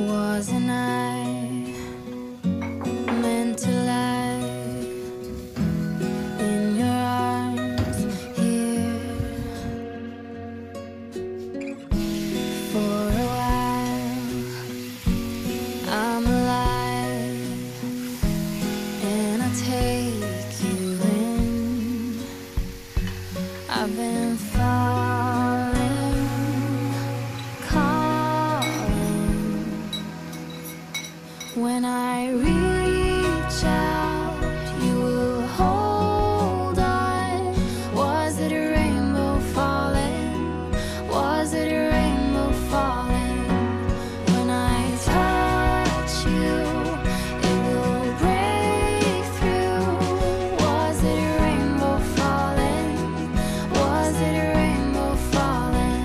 Wasn't I meant to lie in your arms here for a while? I'm alive and I take you in. I've been falling, when I reach out, you will hold on. Was it a rainbow falling? Was it a rainbow falling? When I touch you, it will break through. Was it a rainbow falling? Was it a rainbow falling?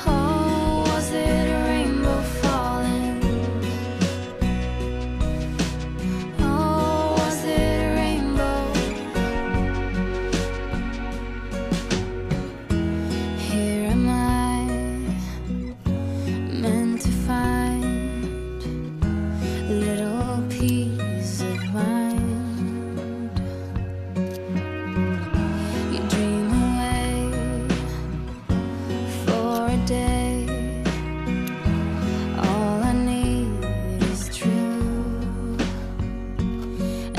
Oh, was it a rainbow falling?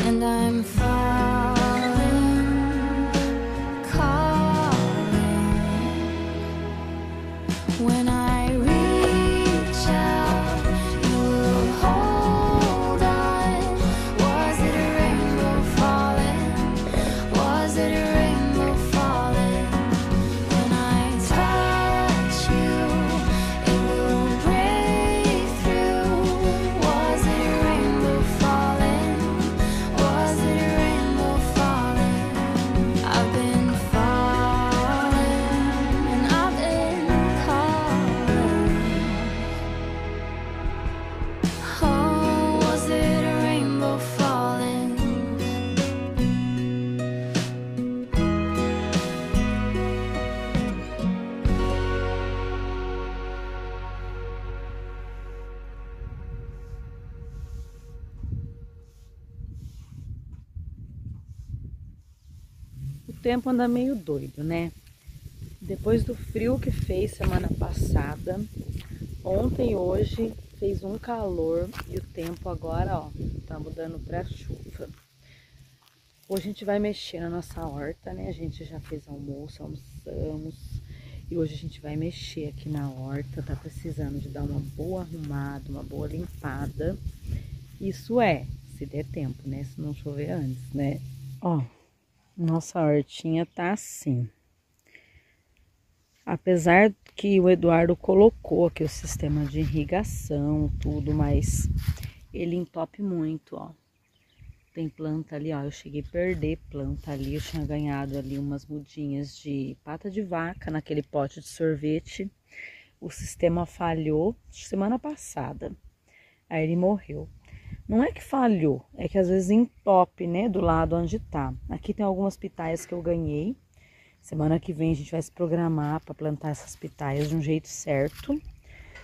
And I'm falling, calling. When I reach out, you will hold on. Was it a rainbow falling? Was it a rainbow falling? When I touch you, it will break through. Was it a rainbow falling? Was it a rainbow falling? I've been falling and I've been calling. Oh, was it a rainbow falling? O tempo anda meio doido, né? Depois do frio que fez semana passada, ontem e hoje fez um calor e o tempo agora, ó, tá mudando pra chuva. Hoje a gente vai mexer na nossa horta, né? A gente já fez almoço, almoçamos e hoje a gente vai mexer aqui na horta. Tá precisando de dar uma boa arrumada, uma boa limpada. Isso é, se der tempo, né? Se não chover antes, né? Ó. Nossa hortinha tá assim. Apesar que o Eduardo colocou aqui o sistema de irrigação, tudo, mas ele entope muito, ó. Tem planta ali, ó. Eu cheguei a perder planta ali. Eu tinha ganhado ali umas mudinhas de pata de vaca naquele pote de sorvete. o sistema falhou semana passada. Aí ele morreu. Não é que falhou, é que às vezes entope, né, do lado onde tá. Aqui tem algumas pitaias que eu ganhei. Semana que vem a gente vai se programar para plantar essas pitaias de um jeito certo.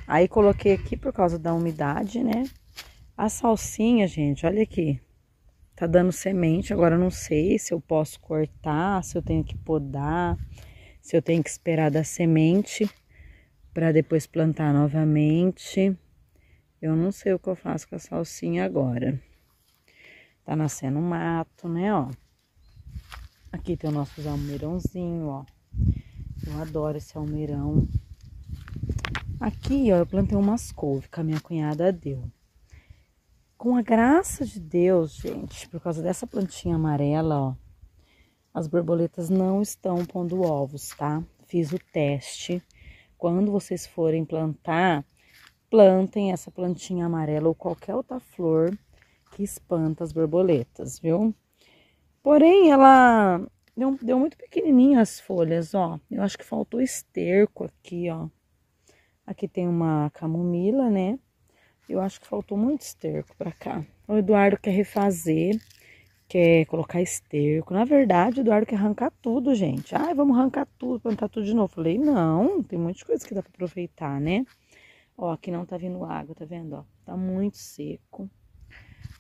Aí coloquei aqui por causa da umidade, né? A salsinha, gente, olha aqui. Tá dando semente, agora eu não sei se eu posso cortar, se eu tenho que podar, se eu tenho que esperar dar semente para depois plantar novamente. Eu não sei o que eu faço com a salsinha agora. Tá nascendo mato, né, ó. Aqui tem o nosso almeirãozinho, ó. Eu adoro esse almeirão. Aqui, ó, eu plantei umas couve que a minha cunhada deu. Com a graça de Deus, gente, por causa dessa plantinha amarela, ó, as borboletas não estão pondo ovos, tá? Fiz o teste. Quando vocês forem plantar, plantem essa plantinha amarela ou qualquer outra flor que espanta as borboletas, viu? Porém, ela deu muito pequenininha as folhas, ó. Eu acho que faltou esterco aqui, ó. Aqui tem uma camomila, né? Eu acho que faltou muito esterco pra cá. O Eduardo quer refazer, quer colocar esterco. Na verdade, o Eduardo quer arrancar tudo, gente. Ai, vamos arrancar tudo, plantar tudo de novo. Falei, não, tem muitas coisas que dá pra aproveitar, né? Ó, aqui não tá vindo água, tá vendo, ó? Tá muito seco.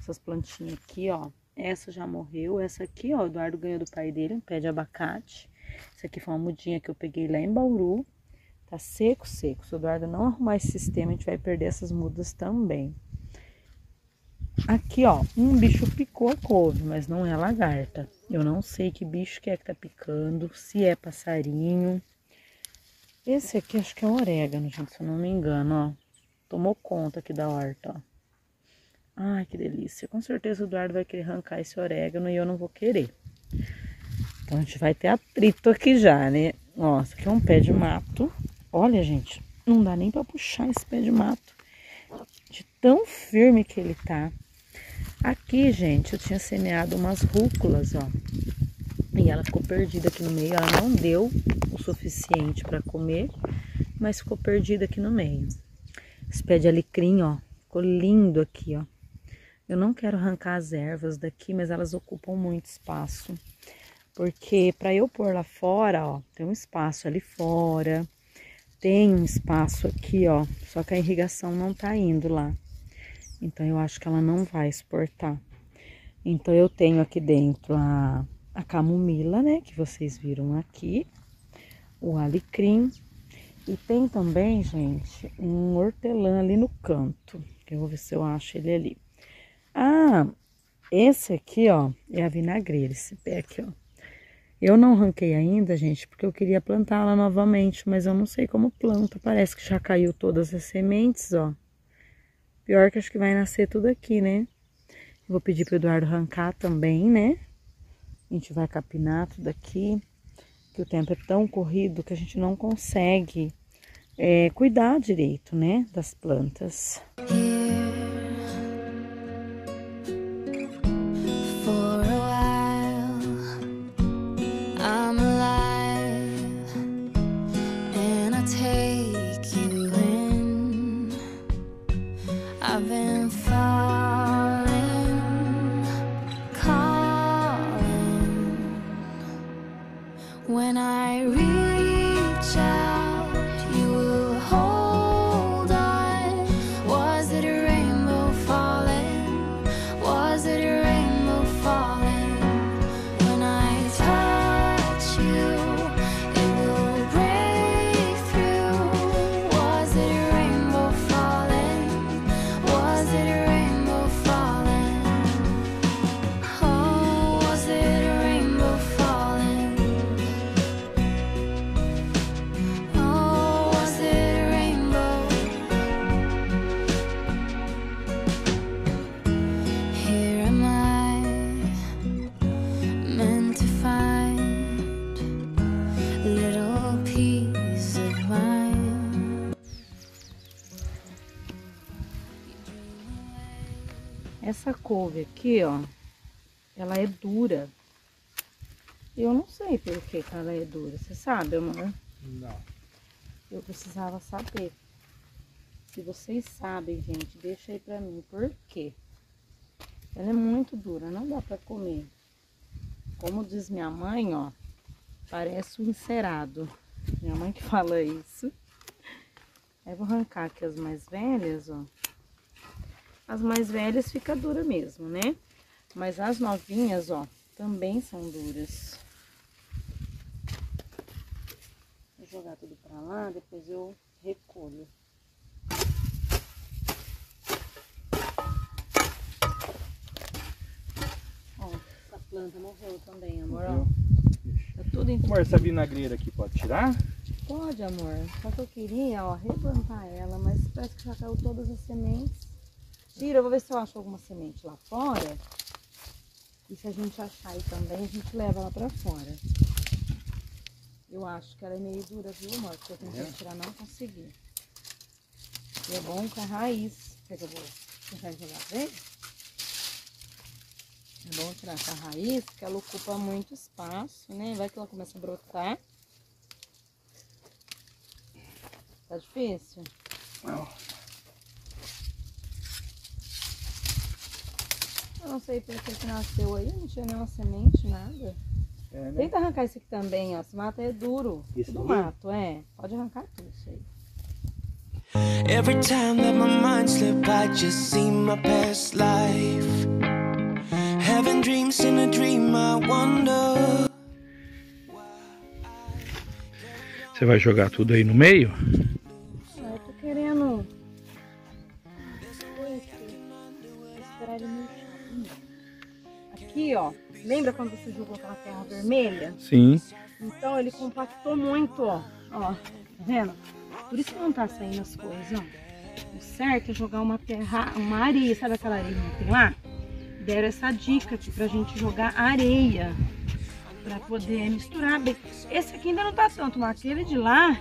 Essas plantinhas aqui, ó. Essa já morreu. Essa aqui, ó, o Eduardo ganhou do pai dele, um pé de abacate. Essa aqui foi uma mudinha que eu peguei lá em Bauru. Tá seco, seco. Se o Eduardo não arrumar esse sistema, a gente vai perder essas mudas também. Aqui, ó, um bicho picou a couve, mas não é lagarta. Eu não sei que bicho que tá picando, se é passarinho. Esse aqui acho que é orégano, gente, se eu não me engano, ó. Tomou conta aqui da horta, ó. Ai, que delícia. Com certeza o Eduardo vai querer arrancar esse orégano e eu não vou querer. Então a gente vai ter atrito aqui já, né? Ó, esse aqui é um pé de mato. Olha, gente, não dá nem pra puxar esse pé de mato. De tão firme que ele tá. Aqui, gente, eu tinha semeado umas rúculas, ó. E ela ficou perdida aqui no meio. Ela não deu o suficiente pra comer, mas ficou perdida aqui no meio. Esse pé de alecrim, ó, ficou lindo aqui, ó. Eu não quero arrancar as ervas daqui, mas elas ocupam muito espaço. Porque pra eu pôr lá fora, ó, tem um espaço ali fora. Tem um espaço aqui, ó, só que a irrigação não tá indo lá. Então, eu acho que ela não vai suportar. Então, eu tenho aqui dentro a camomila, né, que vocês viram aqui. O alecrim. E tem também, gente, um hortelã ali no canto. Que eu vou ver se eu acho ele ali. Ah, esse aqui, ó, é a vinagreira, esse pé aqui, ó. Eu não arranquei ainda, gente, porque eu queria plantar ela novamente, mas eu não sei como planta. Parece que já caiu todas as sementes, ó. Pior que acho que vai nascer tudo aqui, né? Eu vou pedir pro Eduardo arrancar também, né? A gente vai capinar tudo aqui, que o tempo é tão corrido que a gente não consegue cuidar direito, né, das plantas. For a while, I'm alive, and I take you in. I've been falling, calling. When I reach out, you will hold on. Was it a rainbow falling? Was it a rainbow falling? When I touch you, it will break through. Was it a rainbow falling? Was it a rainbow falling? Oh, was it a rainbow falling? Oh, was it a rainbow? Here am I, meant to find a little piece of mine. Essa couve aqui, ó, ela é dura. Eu não sei por que ela é dura, você sabe, amor? Não. Eu precisava saber. Se vocês sabem, gente, deixa aí pra mim. Por quê? Ela é muito dura, não dá pra comer. Como diz minha mãe, ó, parece um encerado. Minha mãe que fala isso. Aí vou arrancar aqui as mais velhas, ó. As mais velhas fica dura mesmo, né? Mas as novinhas, ó, também são duras. Vou jogar tudo pra lá, depois eu recolho. Ó, essa planta morreu também, amor, ó. Tá tudo em... Amor, essa vinagreira aqui pode tirar? Pode, amor. Só que eu queria, ó, replantar ela, mas parece que já caiu todas as sementes. Tira, eu vou ver se eu acho alguma semente lá fora. E se a gente achar aí também, a gente leva ela pra fora. Eu acho que ela é meio dura, viu, amor? Porque eu tentei tirar, não consegui. E é bom com a raiz. Quer que eu vou tentar jogar pra ele? É bom tirar essa raiz, porque ela ocupa muito espaço, né? Vai que ela começa a brotar. Tá difícil? Não. Eu não sei porque que nasceu aí, não tinha nenhuma semente, nada. É, né? Tenta arrancar esse aqui também, ó. Esse mato é duro. Esse Tudo aqui? mato, é. Pode arrancar tudo isso aí. Every time that my mind slip, I just see my past life. Having dreams in a dream, I wonder. Você vai jogar tudo aí no meio? Eu tô querendo... Vou esperar ele murchar. Aqui, ó. Lembra quando você jogou aquela terra vermelha? Sim. Então ele compactou muito, ó. Ó, tá vendo? Por isso que não tá saindo as coisas, ó. O certo é jogar uma terra, uma areia. Sabe aquela areia que tem lá? Deram essa dica aqui pra gente jogar areia. Pra poder misturar bem. Esse aqui ainda não tá tanto, mas aquele de lá,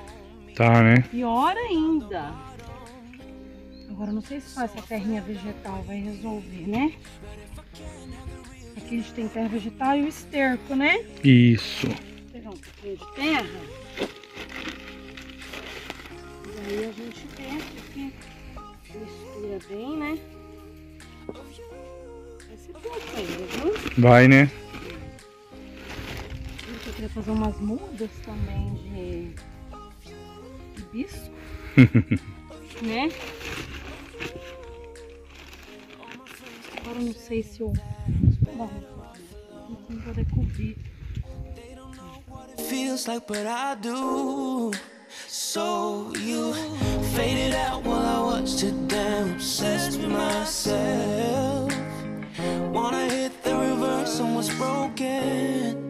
Tá, né? pior ainda. Agora não sei se só essa terrinha vegetal vai resolver, né? Aqui a gente tem terra vegetal e o esterco, né? Isso. Vou pegar um pouquinho de terra. E aí a gente desce aqui. Mistura bem, né? Vai ser pouco ainda, viu? Vai, né? Eu queria fazer umas mudas também de hibisco, né? Agora eu não sei se eu... Não vou cobrir. Feels like what I do. So you faded out while I watched it down, obsessed with myself. Wanna hit the reverse on what's broken.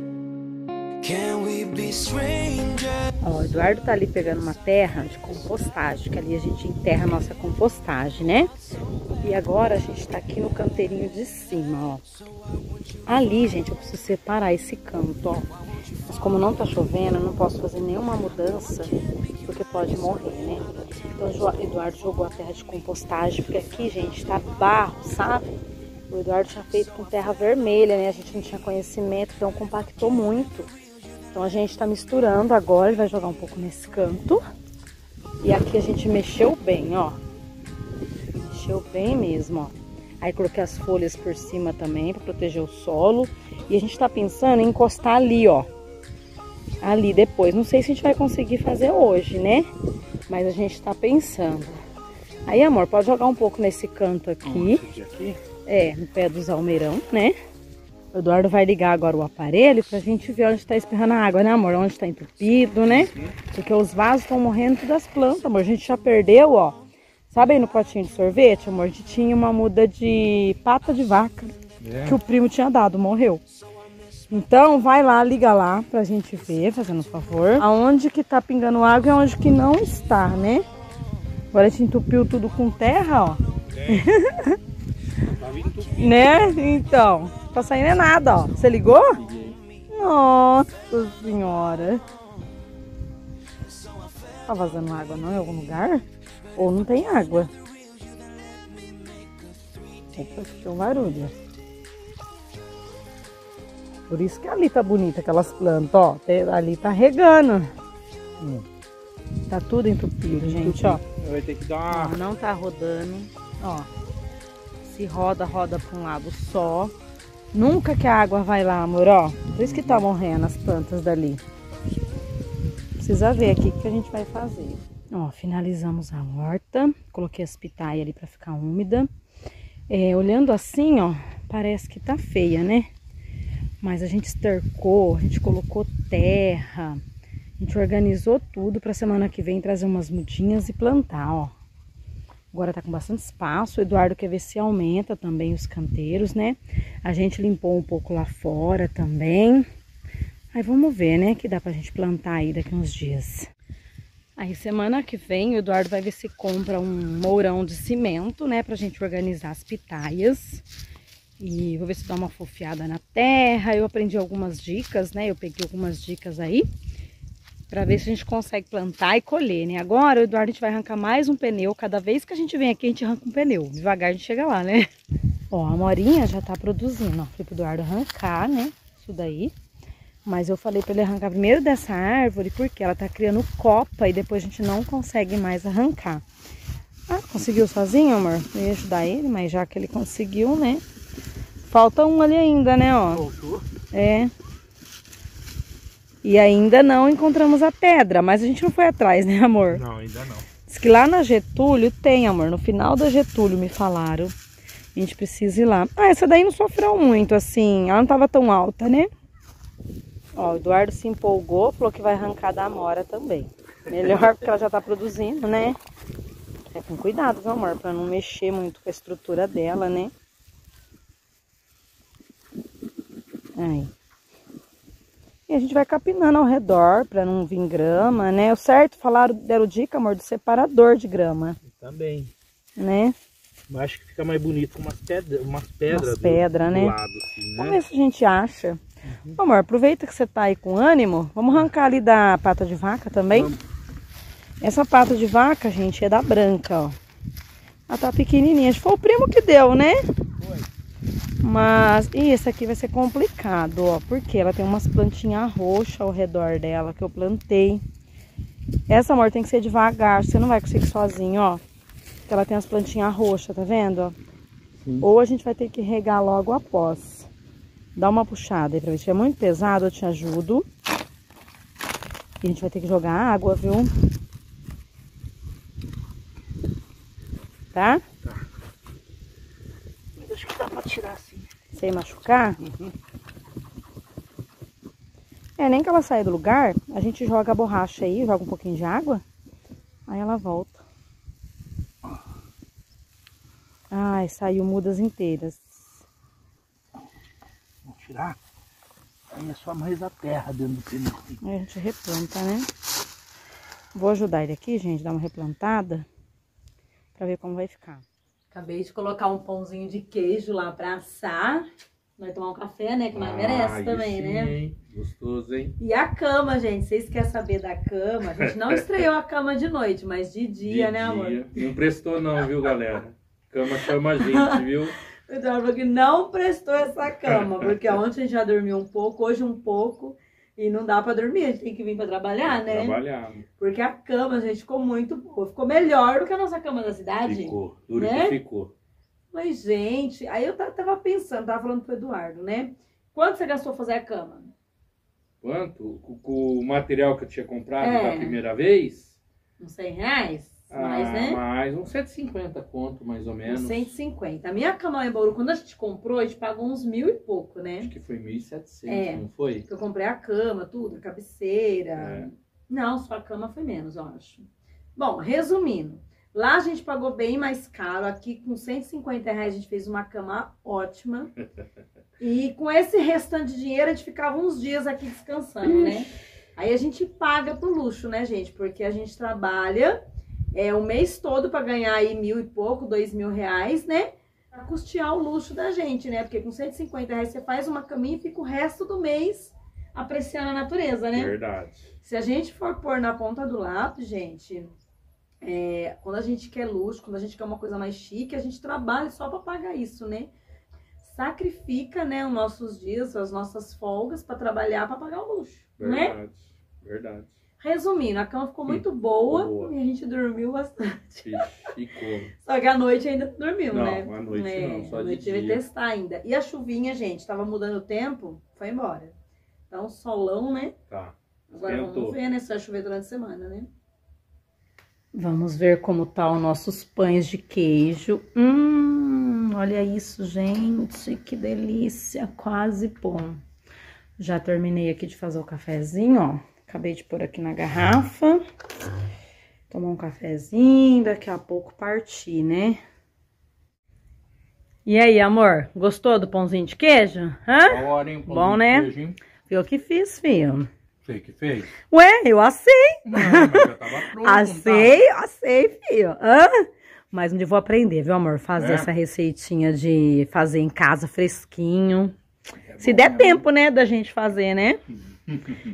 Can we be strangers? Ó, o Eduardo tá ali pegando uma terra de compostagem, que ali a gente enterra a nossa compostagem, né? E agora a gente tá aqui no canteirinho de cima, ó. Ali, gente, eu preciso separar esse canto, ó. Mas como não tá chovendo, eu não posso fazer nenhuma mudança, porque pode morrer, né? Então o Eduardo jogou a terra de compostagem, porque aqui, gente, tá barro, sabe? O Eduardo tinha feito com terra vermelha, né? A gente não tinha conhecimento, então compactou muito. Então a gente tá misturando agora, ele vai jogar um pouco nesse canto. E aqui a gente mexeu bem, ó. Mexeu bem mesmo, ó. Aí coloquei as folhas por cima também para proteger o solo. E a gente tá pensando em encostar ali, ó. Ali depois. Não sei se a gente vai conseguir fazer hoje, né? Mas a gente tá pensando. Aí, amor, pode jogar um pouco nesse canto aqui. Aqui? É, no pé dos almeirão, né? O Eduardo vai ligar agora o aparelho pra gente ver onde tá espirrando a água, né, amor? Onde tá entupido, né? Porque os vasos estão morrendo todas as plantas, amor. A gente já perdeu, ó. Sabe aí no potinho de sorvete, amor? A gente tinha uma muda de pata de vaca que o primo tinha dado, morreu. Então, vai lá, liga lá pra gente ver, fazendo um favor. Aonde que tá pingando água e aonde que não está, né? Agora a gente entupiu tudo com terra, ó. Né? Então, tá saindo é nada, ó. Você ligou? Nossa senhora. Tá vazando água não em algum lugar? Ou não tem água? Opa, escutei um barulho. Por isso que ali tá bonita aquelas plantas, ó. Ali tá regando. Tá Tá tudo entupido, gente, ó. Vai ter que dar Ó, uma... não tá rodando, ó. Se roda, roda pra um lado só. Nunca que a água vai lá, amor, ó. Por isso que tá morrendo as plantas dali. Precisa ver aqui o que a gente vai fazer. Ó, finalizamos a horta. Coloquei as pitaias ali pra ficar úmida. Olhando assim, ó, parece que tá feia, né? Mas a gente estercou, a gente colocou terra. A gente organizou tudo pra semana que vem trazer umas mudinhas e plantar, ó. Agora tá com bastante espaço. O Eduardo quer ver se aumenta também os canteiros, né? A gente limpou um pouco lá fora também. Aí vamos ver, né? Que dá pra gente plantar aí daqui uns dias. Aí semana que vem o Eduardo vai ver se compra um mourão de cimento, né? Pra gente organizar as pitaias. E vou ver se dá uma fofiada na terra. Eu aprendi algumas dicas, né? Eu peguei algumas dicas aí. Pra ver se a gente consegue plantar e colher, né? Agora o Eduardo a gente vai arrancar mais um pneu. Cada vez que a gente vem aqui a gente arranca um pneu. Devagar a gente chega lá, né? Ó, a Morinha já tá produzindo, ó. Falei pro Eduardo arrancar, né? Isso daí. Mas eu falei pra ele arrancar primeiro dessa árvore porque ela tá criando copa e depois a gente não consegue mais arrancar. Ah, conseguiu sozinho, amor? Eu ia ajudar ele, mas já que ele conseguiu, né? Falta um ali ainda, né, ó? Voltou? É. E ainda não encontramos a pedra, mas a gente não foi atrás, né, amor? Não, ainda não. Diz que lá na Getúlio tem, amor. No final da Getúlio me falaram. A gente precisa ir lá. Ah, essa daí não sofreu muito, assim. Ela não tava tão alta, né? Ó, o Eduardo se empolgou, falou que vai arrancar da Amora também. Melhor porque ela já tá produzindo, né? É com cuidado, viu, amor? Pra não mexer muito com a estrutura dela, né? Aí. E a gente vai capinando ao redor pra não vir grama, né? O certo, deram dica, amor, do separador de grama, Também. né? Eu acho que fica mais bonito com umas pedras pedras, né? do lado, assim, né? Vamos ver se a gente acha. Amor, aproveita que você tá aí com ânimo. Vamos arrancar ali da pata de vaca também. Vamos. Essa pata de vaca, gente, é da branca, ó. Ela tá pequenininha. Acho que foi o primo que deu, né? Foi. Mas, e esse aqui vai ser complicado, ó. Porque ela tem umas plantinhas roxas ao redor dela que eu plantei. Essa, amor, tem que ser devagar. Você não vai conseguir sozinho, ó. Porque ela tem as plantinhas roxas, tá vendo, ó? Sim. Ou a gente vai ter que regar logo após. Dá uma puxada aí pra ver. Se é muito pesado, eu te ajudo. E a gente vai ter que jogar água, viu? Tá? Mas acho que dá pra tirar assim. Sem machucar? Nem que ela saia do lugar, a gente joga a borracha aí, joga um pouquinho de água. Aí ela volta. Ai, saiu mudas inteiras. Vamos tirar. Aí é só mais a terra dentro do pneu. Aí a gente replanta, né? Vou ajudar ele aqui, gente, dar uma replantada. Pra ver como vai ficar. Acabei de colocar um pãozinho de queijo lá pra assar. Vai tomar um café, né? Que nós merece também, sim, né? Hein? Gostoso, hein? E a cama, gente. Vocês querem saber da cama? A gente não estreou a cama de noite, mas de dia, né, amor? Não prestou não, viu, galera? Cama chama a gente, viu? O Eduardo falou que não prestou essa cama, porque ontem a gente já dormiu um pouco, hoje um pouco, e não dá pra dormir, a gente tem que vir pra trabalhar, né? Trabalhar. Porque a cama, gente, ficou muito boa, ficou melhor do que a nossa cama da cidade. Ficou, duro né? que ficou. Mas, gente, aí eu tava pensando, tava falando pro Eduardo, né? Quanto você gastou fazer a cama? Quanto? Com o material que eu tinha comprado É. da primeira vez? Uns R$100? Mais, né? Mais uns 150 conto, mais ou menos. Uns 150. A minha cama lá em Bauru, quando a gente comprou, a gente pagou uns 1.000 e pouco, né? Acho que foi 1.700, É. não foi? Porque eu comprei a cama, tudo, a cabeceira. É. Não, sua cama foi menos, eu acho. Bom, resumindo. Lá a gente pagou bem mais caro. Aqui com R$150 a gente fez uma cama ótima. E com esse restante de dinheiro a gente ficava uns dias aqui descansando, né? Aí a gente paga pro luxo, né, gente? Porque a gente trabalha o mês todo para ganhar aí 1.000 e pouco, R$2.000, né? Pra custear o luxo da gente, né? Porque com R$150 você faz uma caminha e fica o resto do mês apreciando a natureza, né? Verdade. Se a gente for pôr na ponta do lápis, gente, quando a gente quer luxo, quando a gente quer uma coisa mais chique, a gente trabalha só para pagar isso, né? Sacrifica, né, os nossos dias, as nossas folgas para trabalhar para pagar o luxo, né? Verdade. Resumindo, a cama ficou muito boa, boa. e a gente dormiu bastante. Ixi, e como? Só que à noite ainda dormiu, Não, né? à noite não, só à de noite tive que dia. testar ainda. E a chuvinha, gente, tava mudando o tempo, foi embora. Então, solão, né? Tá. Agora Esquentou. vamos ver, né? Se vai chover durante a semana, né? Vamos ver como tá os nossos pães de queijo. Olha isso, gente. Que delícia. Quase bom. Já terminei aqui de fazer o cafezinho, ó. Acabei de pôr aqui na garrafa. Tomar um cafezinho, daqui a pouco partir, né? E aí, amor? Gostou do pãozinho de queijo? Hã? Da hora, hein? Pãozinho Bom, de né? queijo, hein? Eu que fiz, filho. Sei que fez. Ué, eu assei. Não, mas já tava pronto. Assei, filho. Hã? Mas um dia eu vou aprender, viu, amor? Fazer É? essa receitinha de fazer em casa fresquinho. É Se bom, der né? tempo, né, da gente fazer, né?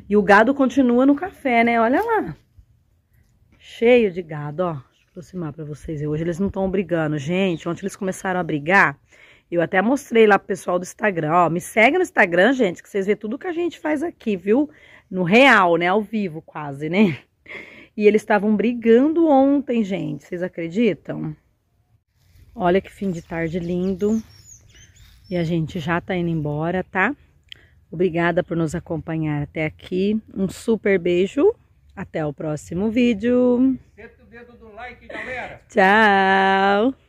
E o gado continua no café, né? Olha lá. Cheio de gado, ó. Deixa eu aproximar pra vocês. Hoje eles não estão brigando. Gente, ontem eles começaram a brigar. Eu até mostrei lá pro pessoal do Instagram, ó. Me segue no Instagram, gente, que vocês vê tudo que a gente faz aqui, viu? No real, né? Ao vivo, quase, né? E eles estavam brigando ontem, gente. Vocês acreditam? Olha que fim de tarde lindo. E a gente já tá indo embora, tá? Obrigada por nos acompanhar até aqui. Um super beijo. Até o próximo vídeo. Senta o dedo do like, galera. Tchau!